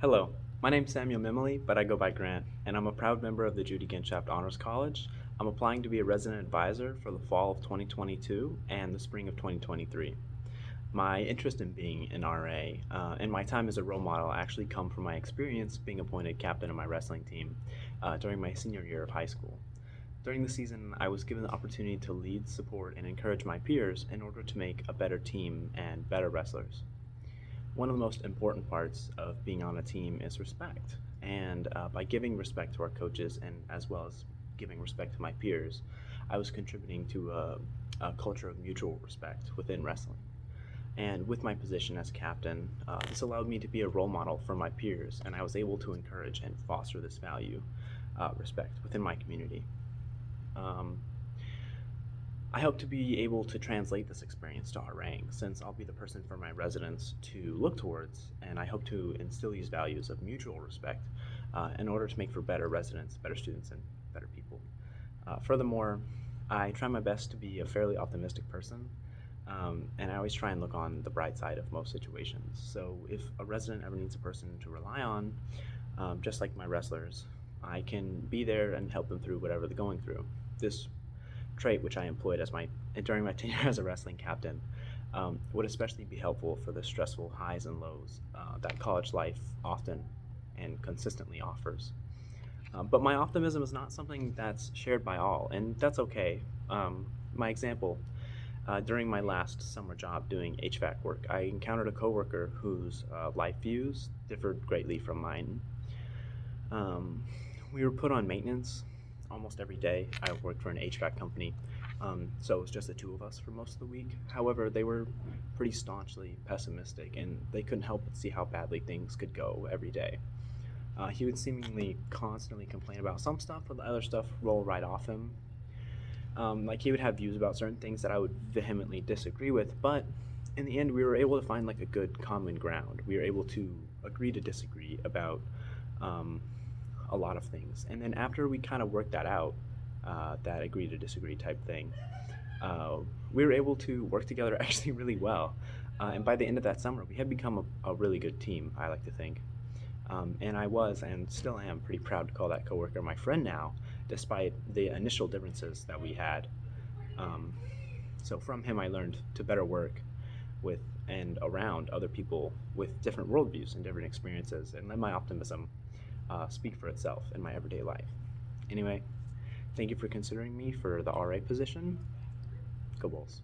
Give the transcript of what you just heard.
Hello, my name's Samuel Memoli, but I go by Grant, and I'm a proud member of the Judy Ginshaft Honors College. I'm applying to be a resident advisor for the fall of 2022 and the spring of 2023. My interest in being an RA and my time as a role model actually come from my experience being appointed captain of my wrestling team during my senior year of high school. During the season, I was given the opportunity to lead, support, and encourage my peers in order to make a better team and better wrestlers. One of the most important parts of being on a team is respect. And by giving respect to our coaches and as well as giving respect to my peers, I was contributing to a culture of mutual respect within wrestling. And with my position as captain, this allowed me to be a role model for my peers, and I was able to encourage and foster this value, respect, within my community. Um, I hope to be able to translate this experience to RAing, since I'll be the person for my residents to look towards, and I hope to instill these values of mutual respect in order to make for better residents, better students, and better people. Furthermore, I try my best to be a fairly optimistic person, and I always try and look on the bright side of most situations. So if a resident ever needs a person to rely on, just like my wrestlers, I can be there and help them through whatever they're going through. This trait which I employed during my tenure as a wrestling captain would especially be helpful for the stressful highs and lows that college life often and consistently offers. But my optimism is not something that's shared by all, and that's okay. My example, during my last summer job doing HVAC work, I encountered a coworker whose life views differed greatly from mine. Um, we were put on maintenance almost every day. I worked for an HVAC company, so it was just the two of us for most of the week. However, they were pretty staunchly pessimistic, and they couldn't help but see how badly things could go every day. He would seemingly constantly complain about some stuff, but the other stuff roll right off him. Like he would have views about certain things that I would vehemently disagree with, but in the end, we were able to find like a good common ground. We were able to agree to disagree about um, a lot of things. And then after we kind of worked that out, that agree to disagree type thing, uh, we were able to work together actually really well. And by the end of that summer, we had become a really good team, I like to think. And I was and still am pretty proud to call that coworker my friend now, despite the initial differences that we had. Um, so from him, I learned to better work with and around other people with different worldviews and different experiences, and let my optimism speak for itself in my everyday life. Anyway, thank you for considering me for the RA position. Go Bulls.